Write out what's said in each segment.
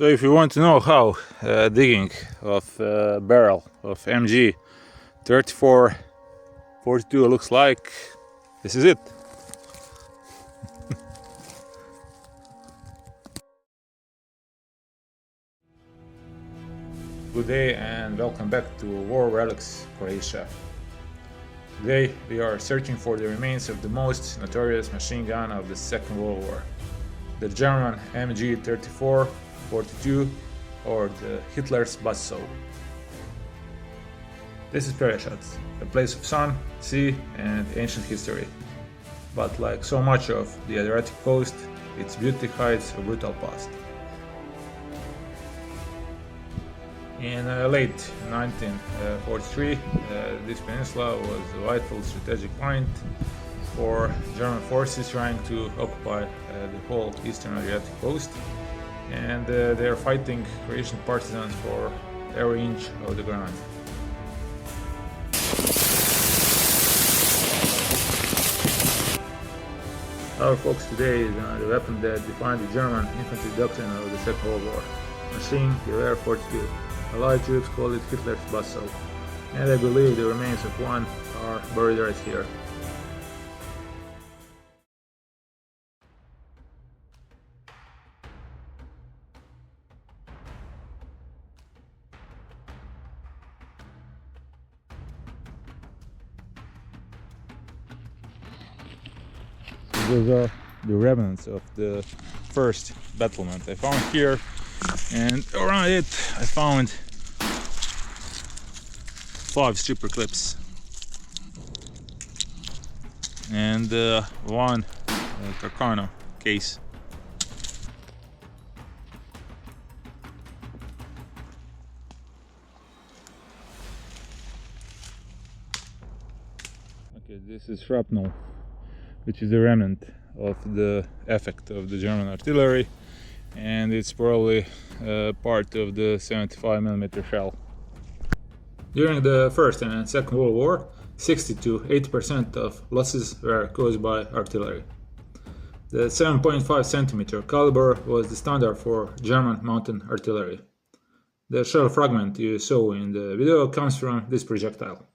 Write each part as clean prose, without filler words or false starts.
So if you want to know how digging of barrel of MG34 42 looks like, this is it. Good day and welcome back to War RELICS, Croatia. Today we are searching for the remains of the most notorious machine gun of the Second World War, the German MG34 42, or the Hitler's Buzzsaw. This is Pelješac, a place of sun, sea and ancient history. But like so much of the Adriatic coast, its beauty hides a brutal past. In late 1943, this peninsula was a vital strategic point for German forces trying to occupy the whole eastern Adriatic coast, and they are fighting Croatian partisans for every inch of the ground. Our focus today is on the weapon that defined the German infantry doctrine of the Second World War, machine Gewehr 42. Allied troops called it Hitler's Buzzsaw, and I believe the remains of one are buried right here. Those are the remnants of the first battlement I found here, and around it I found 5 stripper clips and one Carcano case. Okay, this is shrapnel, which is a remnant of the effect of the German artillery, and it's probably part of the 75mm shell. During the First and Second World War, 60 to 80% of losses were caused by artillery. The 7.5 cm caliber was the standard for German mountain artillery. The shell fragment you saw in the video comes from this projectile.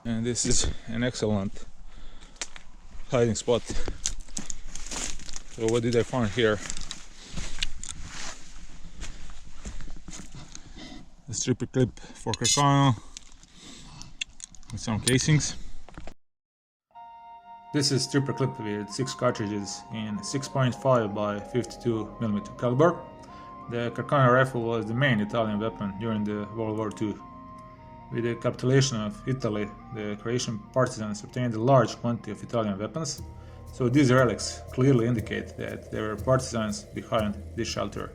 And this is an excellent hiding spot. So what did I find here? A stripper clip for Carcano with some casings. This is stripper clip with 6 cartridges in 6.5 by 52mm caliber. The Carcano rifle was the main Italian weapon during the World War II. With the capitulation of Italy, the Croatian partisans obtained a large quantity of Italian weapons, so these relics clearly indicate that there were partisans behind this shelter.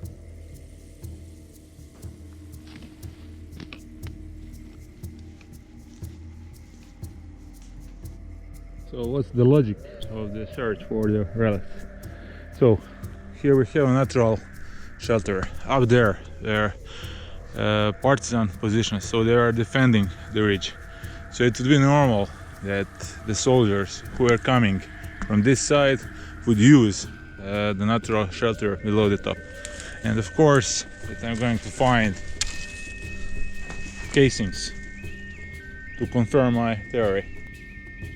So what's the logic of the search for the relics? So here we have a natural shelter. Up there, partisan positions, so they are defending the ridge. So it would be normal that the soldiers who are coming from this side would use the natural shelter below the top. And of course, that I'm going to find casings to confirm my theory.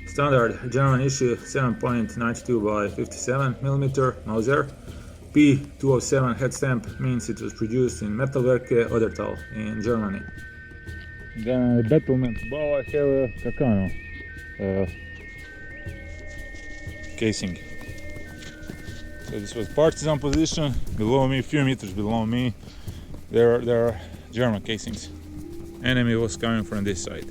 Standard German issue 7.92 by 57mm Mauser P207 head stamp means it was produced in Metalwerke Odertal in Germany. Then the battlement above I have a Carcano casing. So this was partisan position. Below me, a few meters below me, there are German casings. Enemy was coming from this side.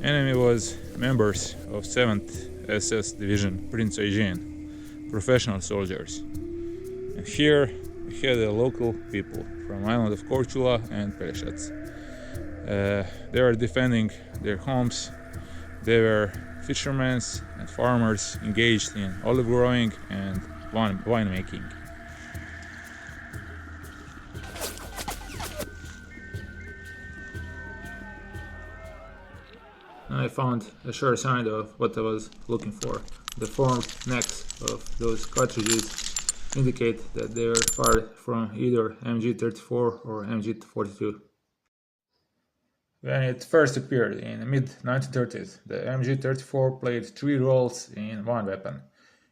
Enemy was members of 7th SS Division Prinz Eugen, professional soldiers. And here we had the local people from island of Korčula and Pelješac. They were defending their homes. They were fishermen and farmers engaged in olive growing and wine making. I found a sure sign of what I was looking for. The formed necks of those cartridges indicate that they were fired from either MG34 or MG42. When it first appeared in the mid-1930s, the MG34 played three roles in one weapon.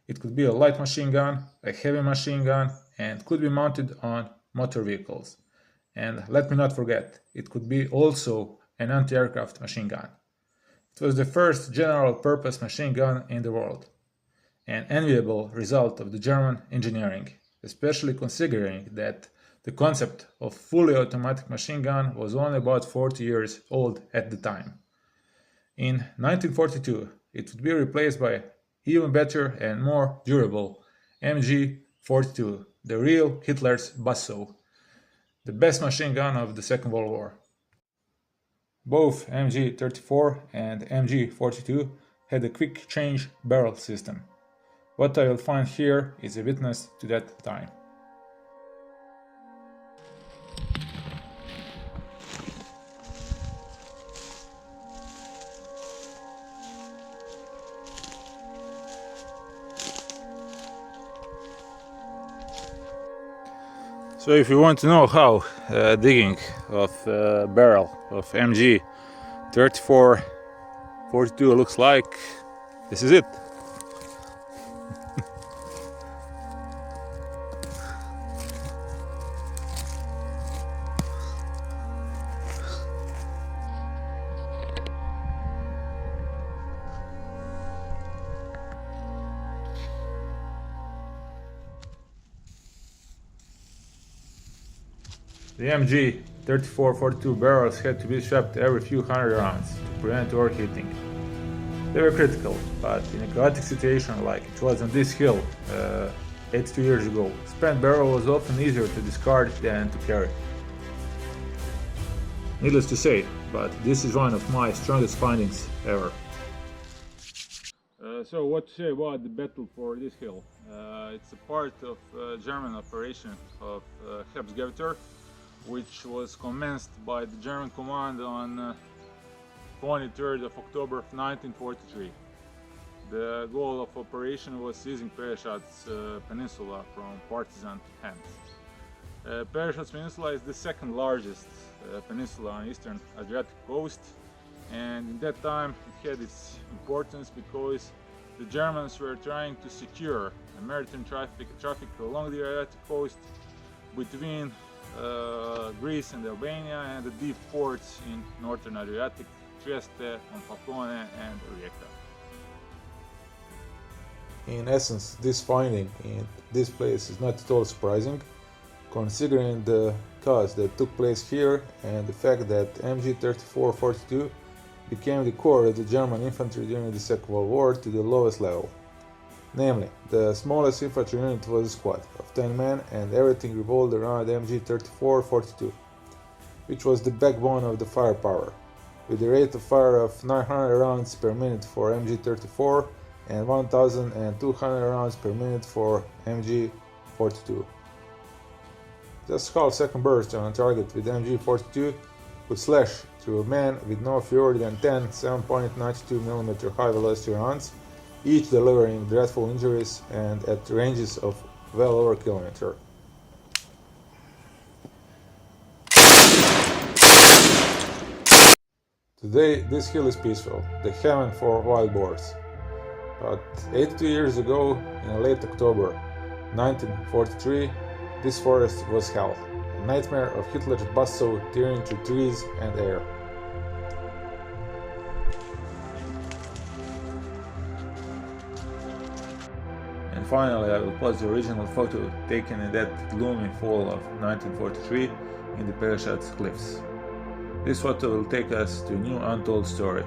It could be a light machine gun, a heavy machine gun, and could be mounted on motor vehicles. And let me not forget, it could be also an anti-aircraft machine gun. It was the first general-purpose machine gun in the world, an enviable result of the German engineering, especially considering that the concept of fully automatic machine gun was only about 40 years old at the time. In 1942, it would be replaced by even better and more durable MG42, the real Hitler's Buzzsaw, the best machine gun of the Second World War. Both MG34 and MG42 had a quick change barrel system. What I will find here is a witness to that time. So if you want to know how digging of barrel of MG34-42 looks like, this is it. The MG34-42 barrels had to be swapped every few hundred rounds to prevent overheating. They were critical, but in a chaotic situation like it was on this hill 82 years ago, spent barrel was often easier to discard than to carry. Needless to say, but this is one of my strongest findings ever. So what to say about the battle for this hill? It's a part of German operation of Herbstgewitter, which was commenced by the German command on 23rd of October 1943. The goal of operation was seizing Pelješac peninsula from partisan hands. Pelješac peninsula is the second largest peninsula on eastern Adriatic coast, and in that time it had its importance because the Germans were trying to secure maritime traffic along the Adriatic coast between Greece and Albania and the deep ports in northern Adriatic, Trieste, Falcone and Rijeka. In essence, this finding in this place is not at all surprising, considering the cause that took place here and the fact that MG34-42 became the core of the German infantry during the Second World War to the lowest level. Namely, the smallest infantry unit was a squad of 10 men and everything revolved around MG34-42, which was the backbone of the firepower, with a rate of fire of 900 rounds per minute for MG34 and 1200 rounds per minute for MG42. Just half second burst on a target with MG42 could slash through a man with no fewer than 10 7.92mm high velocity rounds, each delivering dreadful injuries and at ranges of well over a kilometer. Today this hill is peaceful, the heaven for wild boars. But 82 years ago, in late October 1943, this forest was hell, a nightmare of Hitler's Buzzsaw tearing through trees and air. And finally, I will post the original photo taken in that gloomy fall of 1943 in the Pelješac cliffs. This photo will take us to a new untold story.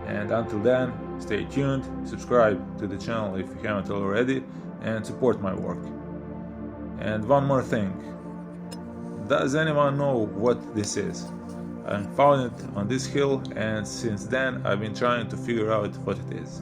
And until then, stay tuned, subscribe to the channel if you haven't already, and support my work. And one more thing. Does anyone know what this is? I found it on this hill, and since then I've been trying to figure out what it is.